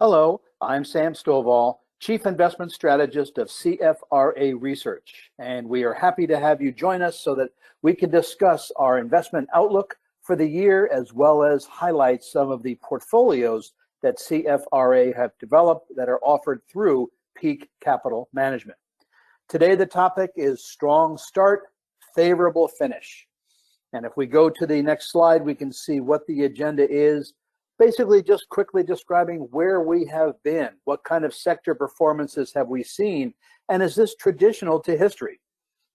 Hello, I'm Sam Stovall, Chief Investment Strategist of CFRA Research, and we are happy to have you join us so that we can discuss our investment outlook for the year as well as highlight some of the portfolios that CFRA have developed that are offered through Peak Capital Management. Today the topic is strong start, favorable finish. And if we go to the next slide, we can see what the agenda is. Basically, just quickly describing where we have been, what kind of sector performances have we seen, and is this traditional to history?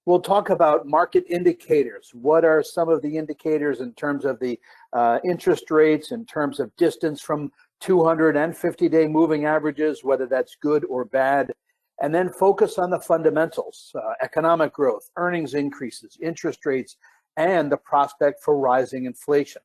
We'll talk about market indicators. What are some of the indicators in terms of the interest rates, in terms of distance from 250-day moving averages, whether that's good or bad, and then focus on the fundamentals, economic growth, earnings increases, interest rates, and the prospect for rising inflation.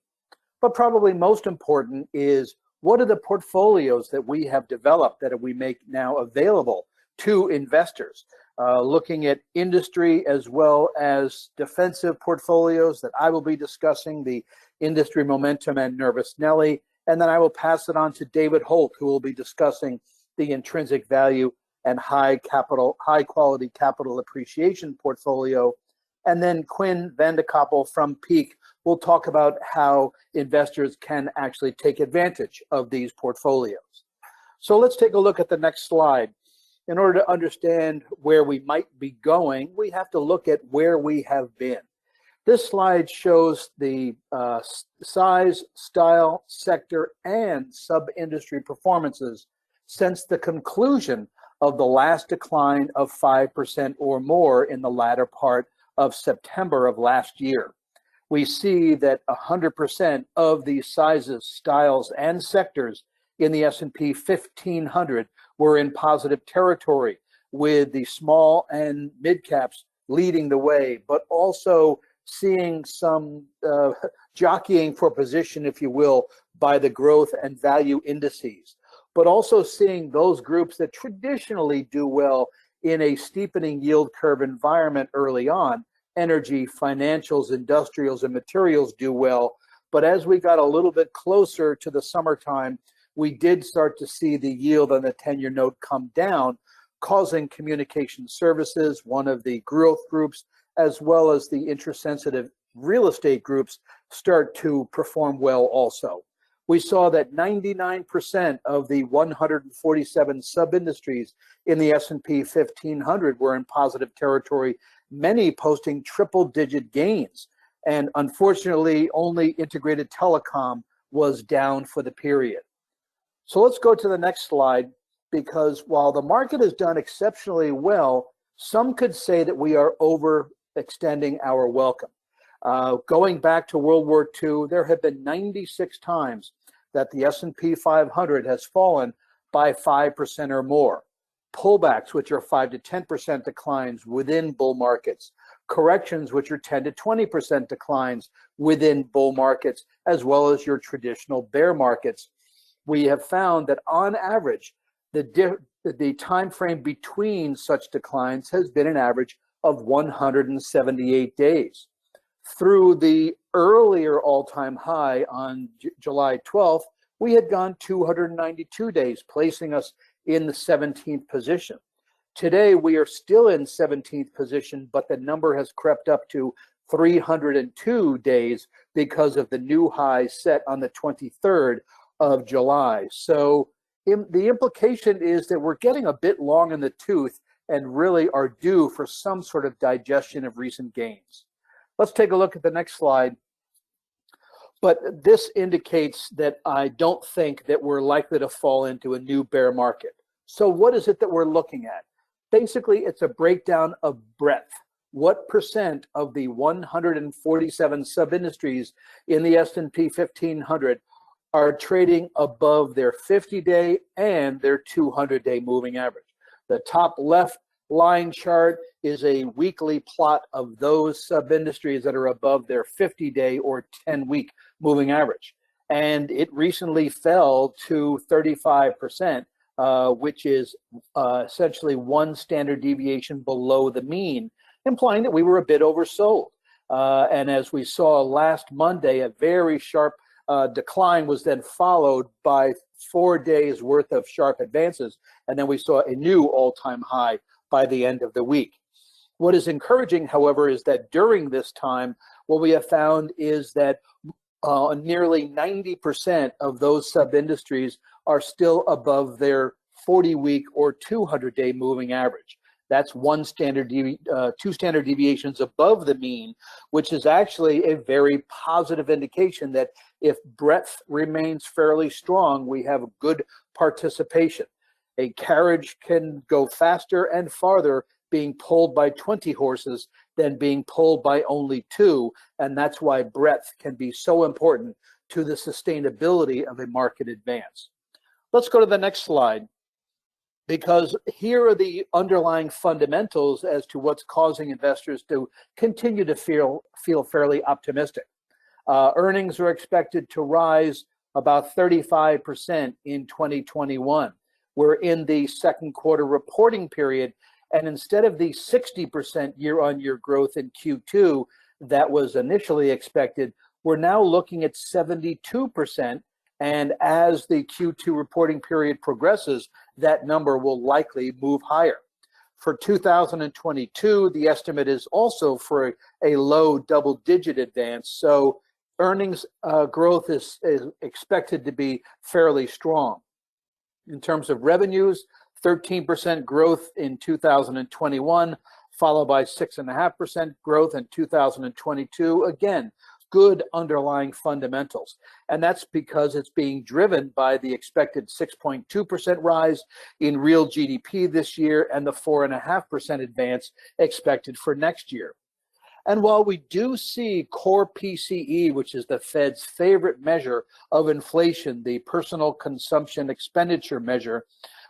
But probably most important is what are the portfolios that we have developed that we make now available to investors, looking at industry as well as defensive portfolios that I will be discussing, the industry momentum and nervous Nellie, and then I will pass it on to David Holt, who will be discussing the intrinsic value and high quality capital appreciation portfolio. And then Quinn van de Koppel from Peak will talk about how investors can actually take advantage of these portfolios. So let's take a look at the next slide. In order to understand where we might be going, we have to look at where we have been. This slide shows the size, style, sector, and sub-industry performances since the conclusion of the last decline of 5% or more in the latter part of September of last year. We see that 100% of these sizes, styles, and sectors in the S&P 1500 were in positive territory, with the small and mid caps leading the way, but also seeing some jockeying for position, if you will, by the growth and value indices, but also seeing those groups that traditionally do well in a steepening yield curve environment early on. Energy, financials, industrials, and materials do well. But as we got a little bit closer to the summertime, we did start to see the yield on the 10-year note come down, causing communication services, one of the growth groups, as well as the interest-sensitive real estate groups start to perform well also. We saw that 99% of the 147 sub-industries in the S&P 1500 were in positive territory, many posting triple-digit gains. And unfortunately, only integrated telecom was down for the period. So let's go to the next slide, because while the market has done exceptionally well, some could say that we are overextending our welcome. Going back to World War II, there have been 96 times that the S&P 500 has fallen by 5% or more. Pullbacks, which are 5 to 10% declines within bull markets, corrections, which are 10 to 20% declines within bull markets, as well as your traditional bear markets. We have found that on average, the time frame between such declines has been an average of 178 days. Through the earlier all-time high on July 12th, we had gone 292 days, placing us in the 17th position. Today, we are still in 17th position, but the number has crept up to 302 days because of the new high set on the 23rd of July. So the implication is that we're getting a bit long in the tooth and really are due for some sort of digestion of recent gains. Let's take a look at the next slide. But this indicates that I don't think that we're likely to fall into a new bear market. So what is it that we're looking at? Basically, it's a breakdown of breadth. What percent of the 147 sub-industries in the S&P 1500 are trading above their 50-day and their 200-day moving average? The top left line chart is a weekly plot of those sub-industries that are above their 50-day or 10-week moving average. And it recently fell to 35%, which is essentially one standard deviation below the mean, implying that we were a bit oversold. And as we saw last Monday, a very sharp decline was then followed by 4 days worth of sharp advances, and then we saw a new all-time high by the end of the week. What is encouraging, however, is that during this time, what we have found is that nearly 90% of those sub-industries are still above their 40-week or 200-day moving average. That's two standard deviations above the mean, which is actually a very positive indication that if breadth remains fairly strong, we have good participation. A carriage can go faster and farther being pulled by 20 horses than being pulled by only 2, and that's why breadth can be so important to the sustainability of a market advance. Let's go to the next slide, because here are the underlying fundamentals as to what's causing investors to continue to feel fairly optimistic. Earnings are expected to rise about 35% in 2021. We're in the second quarter reporting period, and instead of the 60% year-on-year growth in Q2 that was initially expected, we're now looking at 72%. And as the Q2 reporting period progresses, that number will likely move higher. For 2022, the estimate is also for a low double-digit advance. So earnings growth is expected to be fairly strong. In terms of revenues, 13% growth in 2021, followed by 6.5% growth in 2022. Again, good underlying fundamentals. And that's because it's being driven by the expected 6.2% rise in real GDP this year and the 4.5% advance expected for next year. And while we do see core PCE, which is the Fed's favorite measure of inflation, the personal consumption expenditure measure,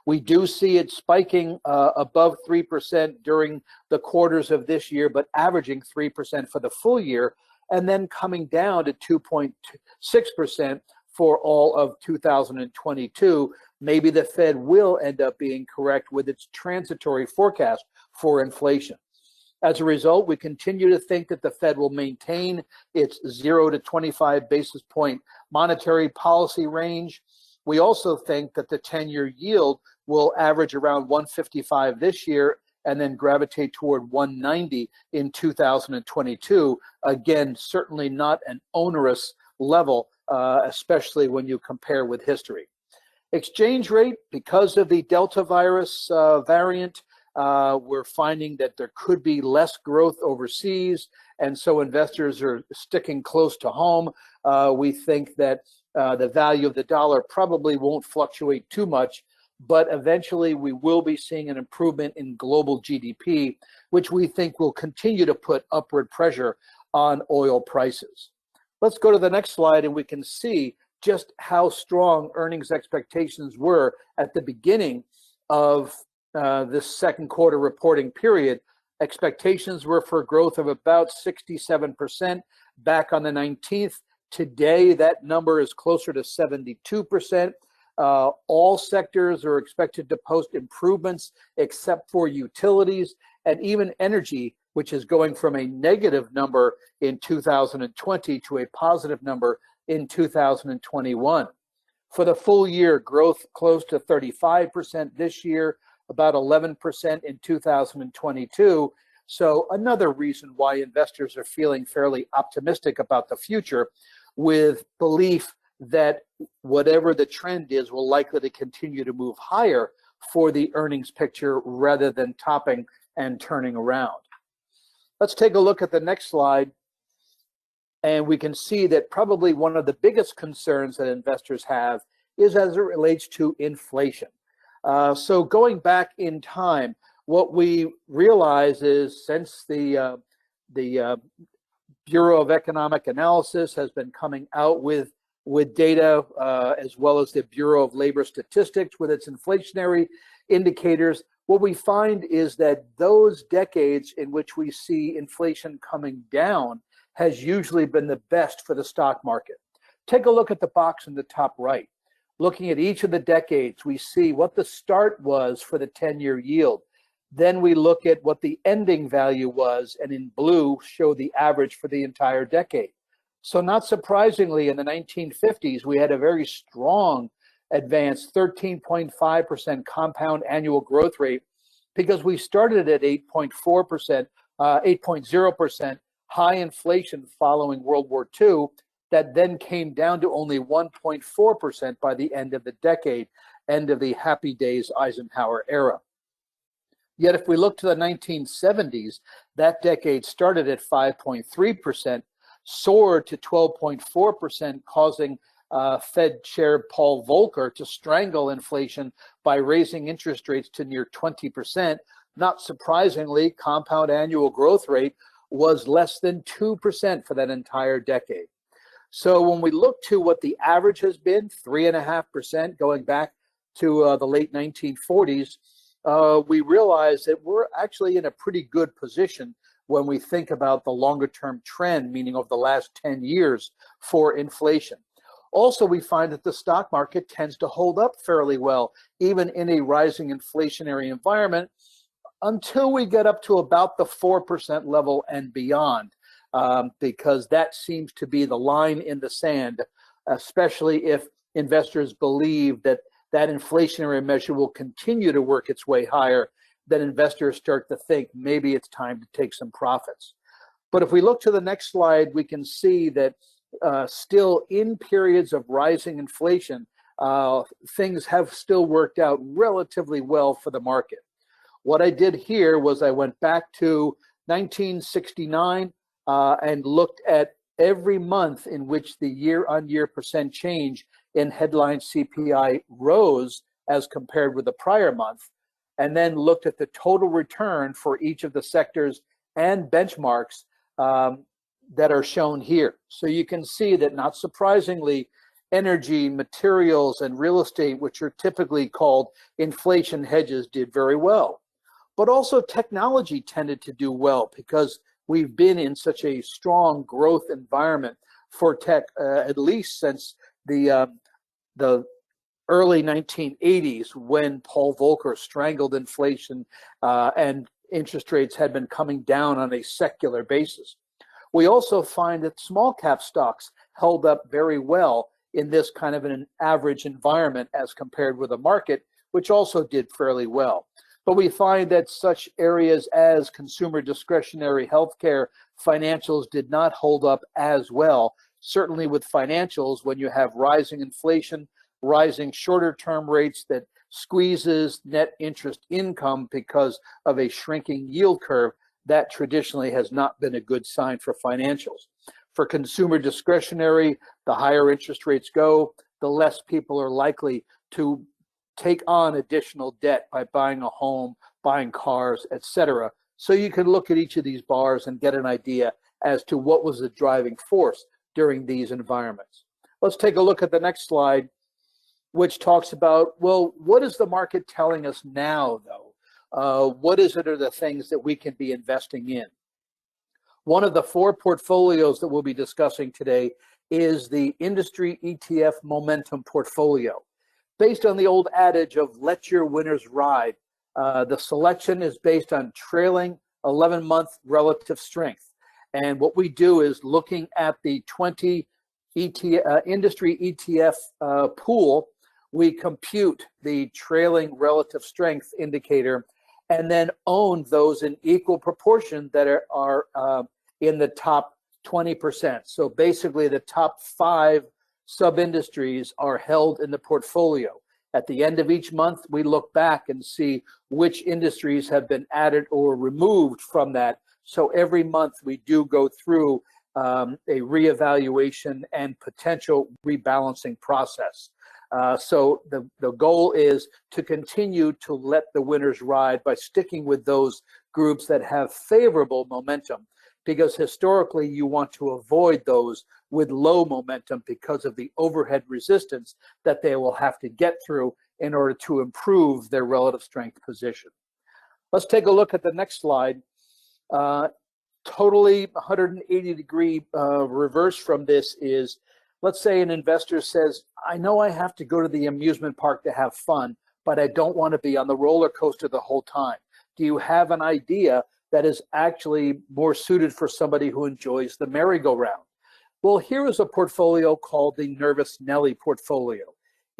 we do see it spiking above 3% during the quarters of this year, but averaging 3% for the full year, and then coming down to 2.6% for all of 2022. Maybe the Fed will end up being correct with its transitory forecast for inflation. As a result, we continue to think that the Fed will maintain its 0 to 25 basis point monetary policy range. We also think that the 10-year yield will average around 155 this year and then gravitate toward 190 in 2022. Again, certainly not an onerous level, especially when you compare with history. Exchange rate, because of the Delta virus variant, we're finding that there could be less growth overseas, and so investors are sticking close to home. We think that the value of the dollar probably won't fluctuate too much, but eventually we will be seeing an improvement in global GDP, which we think will continue to put upward pressure on oil prices. Let's go to the next slide and we can see just how strong earnings expectations were at the beginning of this second quarter reporting period. Expectations were for growth of about 67% back on the 19th. Today, that number is closer to 72%. All sectors are expected to post improvements except for utilities and even energy, which is going from a negative number in 2020 to a positive number in 2021. For the full year, growth close to 35% this year, about 11% in 2022. So another reason why investors are feeling fairly optimistic about the future, with belief that whatever the trend is will likely to continue to move higher for the earnings picture rather than topping and turning around. Let's take a look at the next slide, and we can see that probably one of the biggest concerns that investors have is as it relates to inflation. So going back in time, what we realize is since the Bureau of Economic Analysis has been coming out with data, as well as the Bureau of Labor Statistics with its inflationary indicators, what we find is that those decades in which we see inflation coming down has usually been the best for the stock market. Take a look at the box in the top right. Looking at each of the decades, we see what the start was for the 10-year yield. Then we look at what the ending value was, and in blue show the average for the entire decade. So not surprisingly, in the 1950s, we had a very strong advanced 13.5% compound annual growth rate because we started at 8.4%, 8.0% high inflation following World War II that then came down to only 1.4% by the end of the decade, end of the happy days Eisenhower era. Yet if we look to the 1970s, that decade started at 5.3%, soared to 12.4%, causing Fed Chair Paul Volcker to strangle inflation by raising interest rates to near 20%. Not surprisingly, compound annual growth rate was less than 2% for that entire decade. So when we look to what the average has been, 3.5% going back to the late 1940s, we realize that we're actually in a pretty good position when we think about the longer term trend, meaning over the last 10 years for inflation. Also, we find that the stock market tends to hold up fairly well, even in a rising inflationary environment, until we get up to about the 4% level and beyond, because that seems to be the line in the sand, especially if investors believe that that inflationary measure will continue to work its way higher. Then investors start to think maybe it's time to take some profits. But if we look to the next slide, we can see that still in periods of rising inflation, things have still worked out relatively well for the market. What I did here was I went back to 1969 and looked at every month in which the year-on-year percent change in headline CPI rose as compared with the prior month, and then looked at the total return for each of the sectors and benchmarks that are shown here. So you can see that, not surprisingly, energy, materials, and real estate, which are typically called inflation hedges, did very well. But also technology tended to do well because we've been in such a strong growth environment for tech, at least since the early 1980s, when Paul Volcker strangled inflation and interest rates had been coming down on a secular basis. We also find that small cap stocks held up very well in this kind of an average environment as compared with the market, which also did fairly well. But we find that such areas as consumer discretionary, healthcare, financials did not hold up as well. Certainly with financials, when you have rising inflation, rising shorter term rates that squeezes net interest income because of a shrinking yield curve, that traditionally has not been a good sign for financials. For consumer discretionary, the higher interest rates go, the less people are likely to take on additional debt by buying a home, buying cars, etc. So you can look at each of these bars and get an idea as to what was the driving force during these environments. Let's take a look at the next slide, which talks about, well, what is the market telling us now, though? What is it are the things that we can be investing in? One of the four portfolios that we'll be discussing today is the industry ETF momentum portfolio. Based on the old adage of let your winners ride, the selection is based on trailing 11-month relative strength. And what we do is looking at the 20 industry ETF pool, we compute the trailing relative strength indicator and then own those in equal proportion that are in the top 20%. So basically the top 5 sub-industries are held in the portfolio. At the end of each month, we look back and see which industries have been added or removed from that. So every month we do go through a reevaluation and potential rebalancing process. So the goal is to continue to let the winners ride by sticking with those groups that have favorable momentum, because historically you want to avoid those with low momentum because of the overhead resistance that they will have to get through in order to improve their relative strength position. Let's take a look at the next slide. Totally 180-degree reverse from this is, let's say an investor says, I know I have to go to the amusement park to have fun, but I don't want to be on the roller coaster the whole time. Do you have an idea that is actually more suited for somebody who enjoys the merry-go-round? Well, here is a portfolio called the Nervous Nellie portfolio.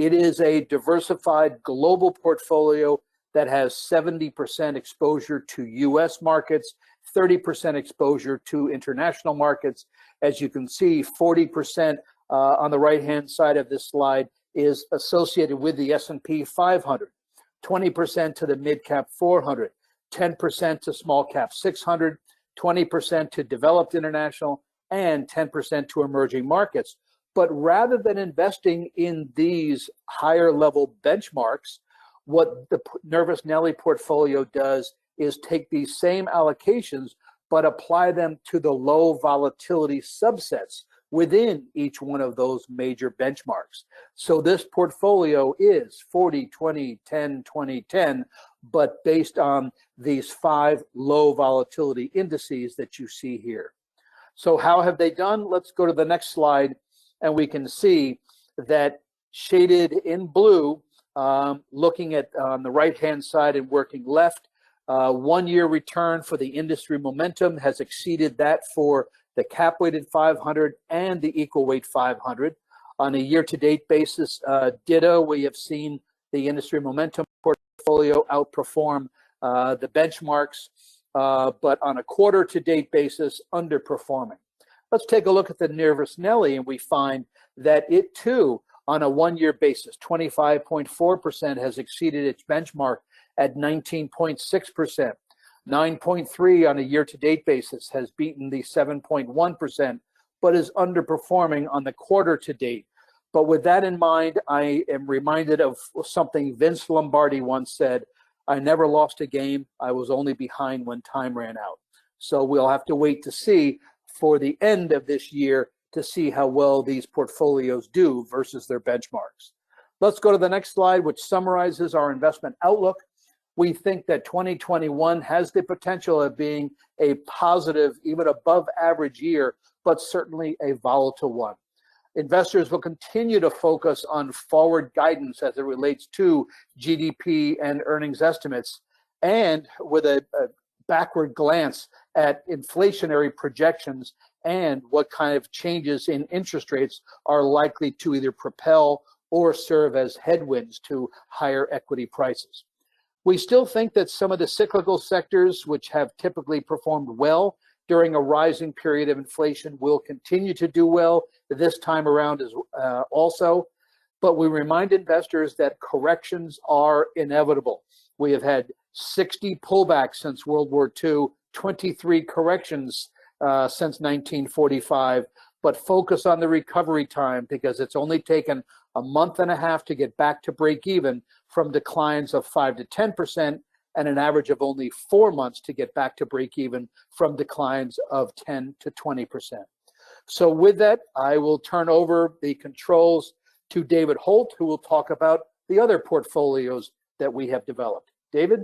It is a diversified global portfolio that has 70% exposure to US markets, 30% exposure to international markets. As you can see, 40% on the right-hand side of this slide is associated with the S&P 500, 20% to the mid-cap 400, 10% to small-cap 600, 20% to developed international, and 10% to emerging markets. But rather than investing in these higher level benchmarks, what the Nervous Nellie portfolio does is take these same allocations, but apply them to the low volatility subsets within each one of those major benchmarks. So this portfolio is 40, 20, 10, 20, 10, but based on these 5 low volatility indices that you see here. So how have they done? Let's go to the next slide, and we can see that shaded in blue, looking at on the right-hand side and working left, 1-year return for the industry momentum has exceeded that for the cap-weighted 500 and the equal-weight 500. On a year-to-date basis, ditto, we have seen the industry momentum portfolio outperform the benchmarks, but on a quarter-to-date basis, underperforming. Let's take a look at the Nervous Nellie, and we find that it too, on a 1-year basis, 25.4% has exceeded its benchmark at 19.6%. 9.3 on a year-to-date basis has beaten the 7.1%, but is underperforming on the quarter-to-date. But with that in mind, I am reminded of something Vince Lombardi once said: "I never lost a game. I was only behind when time ran out." So we'll have to wait to see for the end of this year to see how well these portfolios do versus their benchmarks. Let's go to the next slide, which summarizes our investment outlook. We think that 2021 has the potential of being a positive, even above average year, but certainly a volatile one. Investors will continue to focus on forward guidance as it relates to GDP and earnings estimates, and with a backward glance at inflationary projections and what kind of changes in interest rates are likely to either propel or serve as headwinds to higher equity prices. We still think that some of the cyclical sectors, which have typically performed well during a rising period of inflation, will continue to do well this time around as also. But we remind investors that corrections are inevitable. We have had 60 pullbacks since World War II, 23 corrections since 1945, but focus on the recovery time, because it's only taken a month and a half to get back to break even from declines of 5 to 10%, and an average of only 4 months to get back to break even from declines of 10 to 20%. So with that, I will turn over the controls to David Holt, who will talk about the other portfolios that we have developed. David?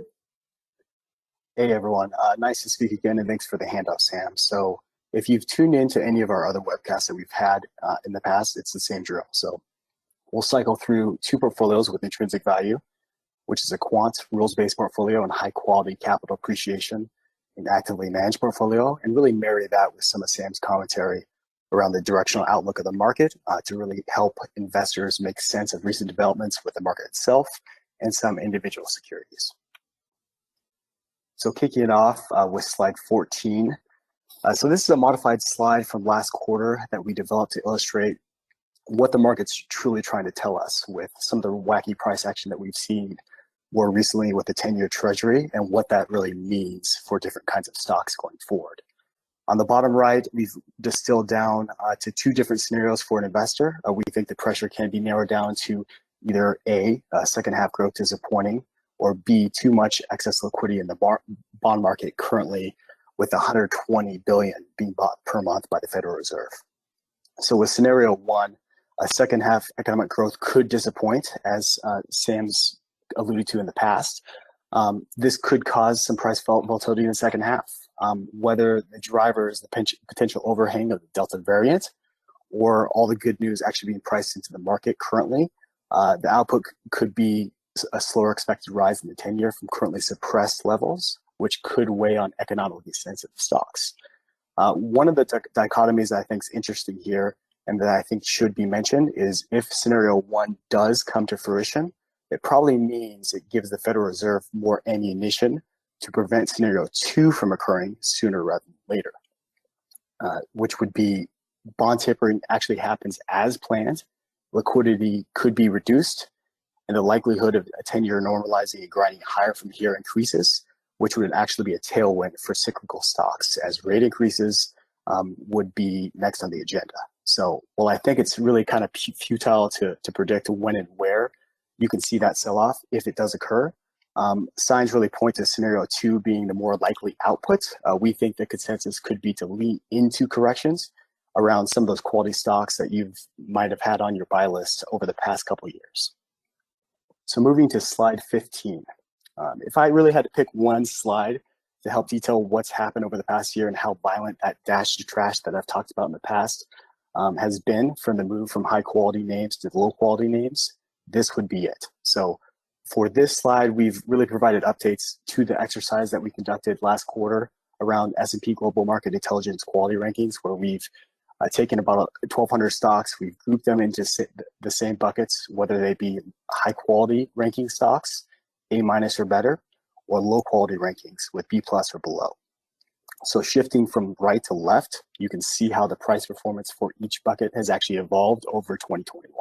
Hey everyone, nice to speak again, and thanks for the handoff, Sam. So if you've tuned into any of our other webcasts that we've had in the past, it's the same drill. So we'll cycle through 2 portfolios with intrinsic value, which is a quant rules-based portfolio and high quality capital appreciation, an actively managed portfolio, and really marry that with some of Sam's commentary around the directional outlook of the market to really help investors make sense of recent developments with the market itself and some individual securities. So kicking it off with slide 14. So this is a modified slide from last quarter that we developed to illustrate what the market's truly trying to tell us with some of the wacky price action that we've seen more recently with the 10-year treasury, and what that really means for different kinds of stocks going forward. On the bottom right, we've distilled down to 2 different scenarios for an investor. We think the pressure can be narrowed down to either A, second half growth disappointing, or B, too much excess liquidity in the bond market currently, with 120 billion being bought per month by the Federal Reserve. So with scenario 1, a second half economic growth could disappoint, as Sam's alluded to in the past. This could cause some price volatility in the second half, whether the driver is the potential overhang of the Delta variant, or all the good news actually being priced into the market currently. The output could be a slower expected rise in the 10-year from currently suppressed levels, which could weigh on economically sensitive stocks. One of the dichotomies that I think is interesting here, and that I think should be mentioned is if scenario 1 does come to fruition, it probably means it gives the Federal Reserve more ammunition to prevent scenario 2 from occurring sooner rather than later, which would be bond tapering actually happens as planned, liquidity could be reduced, and the likelihood of a 10-year normalizing and grinding higher from here increases, which would actually be a tailwind for cyclical stocks as rate increases would be next on the agenda. So, well, I think it's really kind of futile to predict when and where you can see that sell-off if it does occur. Signs really point to scenario 2 being the more likely output. We think the consensus could be to lean into corrections around some of those quality stocks that you might have had on your buy list over the past couple of years. So moving to slide 15. If I really had to pick one slide to help detail what's happened over the past year and how violent that dash to trash that I've talked about in the past has been from the move from high quality names to low quality names, this would be it. So for this slide, we've really provided updates to the exercise that we conducted last quarter around S&P Global Market Intelligence quality rankings, where we've taken about 1,200 stocks. We've grouped them into the same buckets, whether they be high quality ranking stocks, A- or better, or low quality rankings with B+ or below. So shifting from right to left, you can see how the price performance for each bucket has actually evolved over 2021.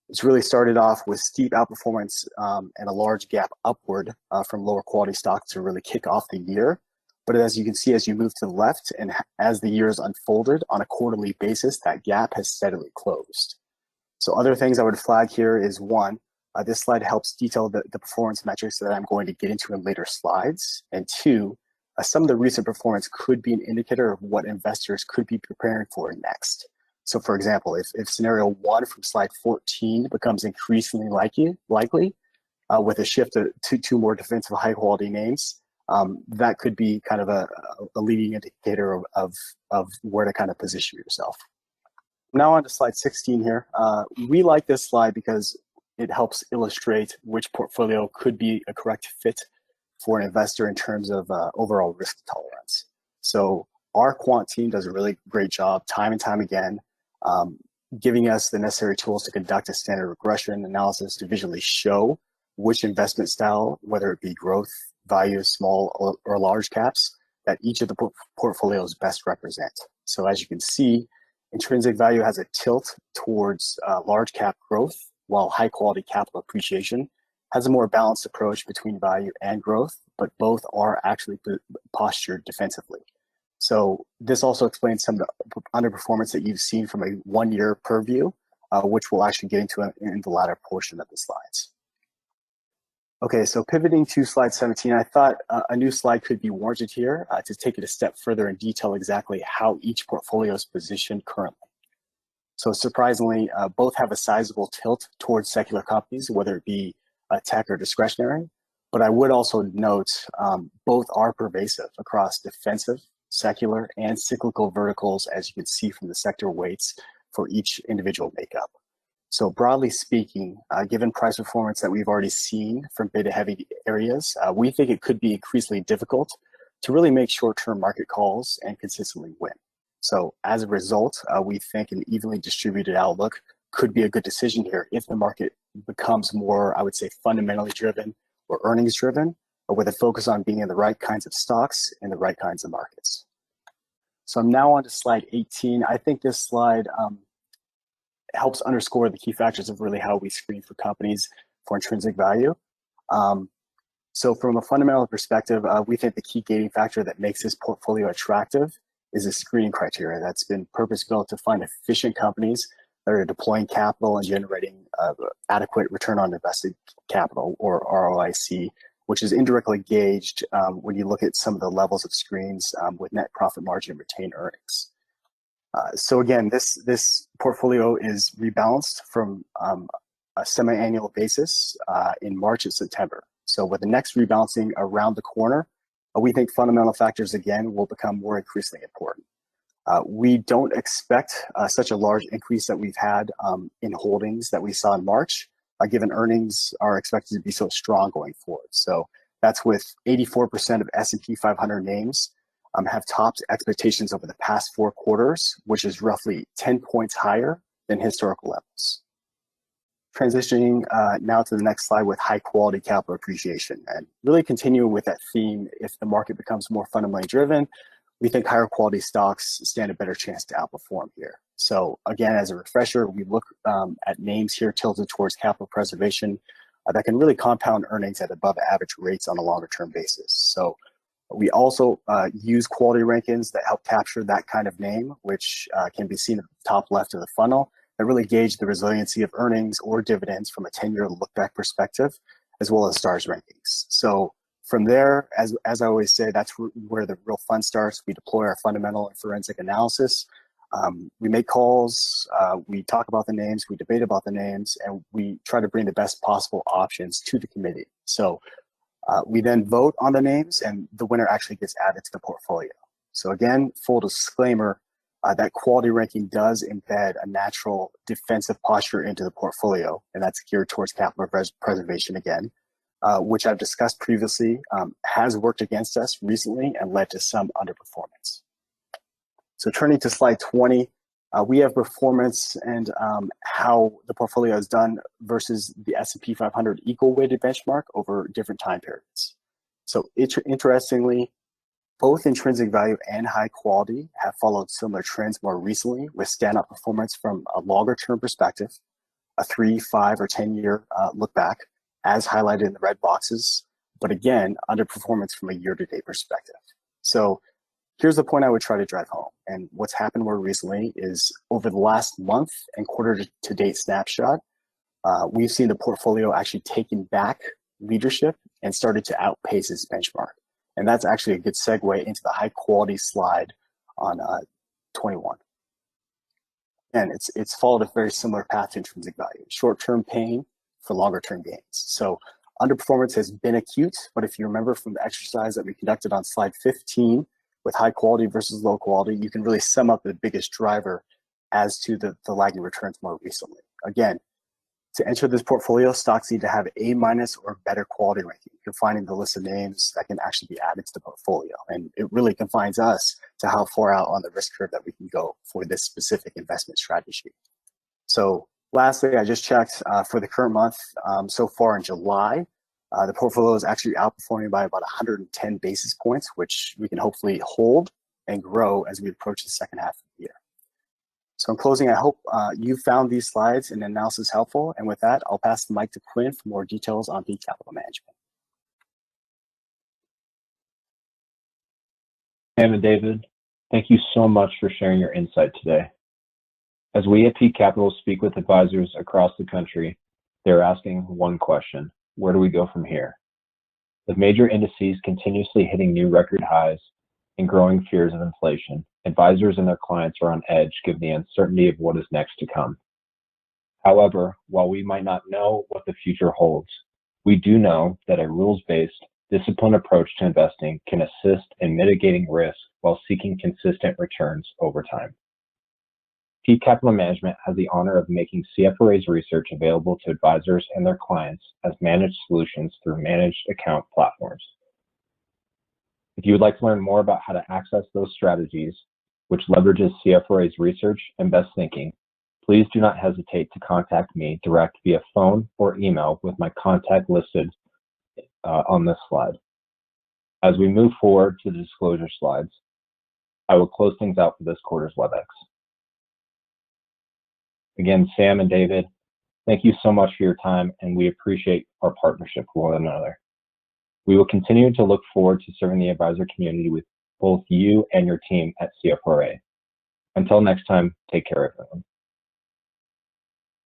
It's really started off with steep outperformance and a large gap upward from lower quality stocks to really kick off the year. But as you can see, as you move to the left and as the years unfolded on a quarterly basis, that gap has steadily closed. So other things I would flag here is one, this slide helps detail the performance metrics that I'm going to get into in later slides. And two, some of the recent performance could be an indicator of what investors could be preparing for next. So for example, if scenario 1 from slide 14 becomes increasingly likely with a shift to two more defensive high quality names, that could be kind of a leading indicator of where to kind of position yourself. Now on to slide 16 here. We like this slide because it helps illustrate which portfolio could be a correct fit for an investor in terms of overall risk tolerance. So our quant team does a really great job time and time again, giving us the necessary tools to conduct a standard regression analysis to visually show which investment style, whether it be growth, value, small or large caps, that each of the portfolios best represent. So as you can see, intrinsic value has a tilt towards large cap growth, while high quality capital appreciation has a more balanced approach between value and growth, but both are actually postured defensively. So this also explains some of the underperformance that you've seen from a 1-year purview, which we'll actually get into in the latter portion of the slides. Okay, so pivoting to slide 17, I thought a new slide could be warranted here to take it a step further and detail exactly how each portfolio is positioned currently. So surprisingly, both have a sizable tilt towards secular companies, whether it be tech or discretionary. But I would also note both are pervasive across defensive, secular, and cyclical verticals, as you can see from the sector weights for each individual makeup. So broadly speaking, given price performance that we've already seen from beta-heavy areas, we think it could be increasingly difficult to really make short-term market calls and consistently win. So as a result, we think an evenly distributed outlook could be a good decision here if the market becomes more, I would say, fundamentally driven or earnings driven, or with a focus on being in the right kinds of stocks and the right kinds of markets. So I'm now on to slide 18. I think this slide helps underscore the key factors of really how we screen for companies for intrinsic value. So from a fundamental perspective, we think the key gating factor that makes this portfolio attractive is a screening criteria that's been purpose-built to find efficient companies that are deploying capital and generating adequate return on invested capital, or ROIC, which is indirectly gauged when you look at some of the levels of screens with net profit margin and retained earnings. So again, this portfolio is rebalanced from a semi-annual basis in March and September. So with the next rebalancing around the corner, we think fundamental factors again will become more increasingly important. We don't expect such a large increase that we've had in holdings that we saw in March, given earnings are expected to be so strong going forward. So that's with 84% of S&P 500 names have topped expectations over the past 4 quarters, which is roughly 10 points higher than historical levels. Transitioning now to the next slide with high quality capital appreciation, and really continuing with that theme. If the market becomes more fundamentally driven, we think higher quality stocks stand a better chance to outperform here. So again, as a refresher, we look at names here tilted towards capital preservation that can really compound earnings at above average rates on a longer term basis. So we also use quality rankings that help capture that kind of name, which can be seen at the top left of the funnel, that really gauge the resiliency of earnings or dividends from a 10-year look-back perspective, as well as stars rankings. So from there, as I always say, that's where the real fun starts. We deploy our fundamental and forensic analysis. We make calls, we talk about the names, we debate about the names, and we try to bring the best possible options to the committee. So we then vote on the names, and the winner actually gets added to the portfolio. So again, full disclaimer, that quality ranking does embed a natural defensive posture into the portfolio, and that's geared towards capital preservation again, which I've discussed previously, has worked against us recently and led to some underperformance. So turning to slide 20, we have performance and how the portfolio has done versus the S&P 500 equal weighted benchmark over different time periods. So interestingly, both intrinsic value and high quality have followed similar trends more recently, with standout performance from a longer term perspective, a 3, 5, or 10-year look back, as highlighted in the red boxes, but again, underperformance from a year-to-date perspective. So here's the point I would try to drive home. And what's happened more recently is over the last month and quarter-to-date snapshot, we've seen the portfolio actually taking back leadership and started to outpace its benchmark. And that's actually a good segue into the high quality slide on 21. And it's followed a very similar path to intrinsic value, short-term pain for longer-term gains. So underperformance has been acute, but if you remember from the exercise that we conducted on slide 15 with high quality versus low quality, you can really sum up the biggest driver as to the lagging returns more recently. Again, to enter this portfolio, stocks need to have A- or better quality ranking. You're finding the list of names that can actually be added to the portfolio. And it really confines us to how far out on the risk curve that we can go for this specific investment strategy. So lastly, I just checked for the current month. So far in July, the portfolio is actually outperforming by about 110 basis points, which we can hopefully hold and grow as we approach the second half of the year. So in closing, I hope you found these slides and analysis helpful. And with that, I'll pass the mic to Quinn for more details on peak capital management. Sam and David, thank you so much for sharing your insight today. As we at Peak Capital speak with advisors across the country, they're asking one question: where do we go from here? With major indices continuously hitting new record highs and growing fears of inflation, advisors and their clients are on edge given the uncertainty of what is next to come. However, while we might not know what the future holds, we do know that a rules-based, disciplined approach to investing can assist in mitigating risk while seeking consistent returns over time. Peak Capital Management has the honor of making CFRA's research available to advisors and their clients as managed solutions through managed account platforms. If you would like to learn more about how to access those strategies, which leverages CFRA's research and best thinking, please do not hesitate to contact me direct via phone or email with my contact listed on this slide. As we move forward to the disclosure slides, I will close things out for this quarter's WebEx. Again, Sam and David, thank you so much for your time, and we appreciate our partnership with one another. We will continue to look forward to serving the advisor community with both you and your team at CFRA. Until next time, take care, everyone.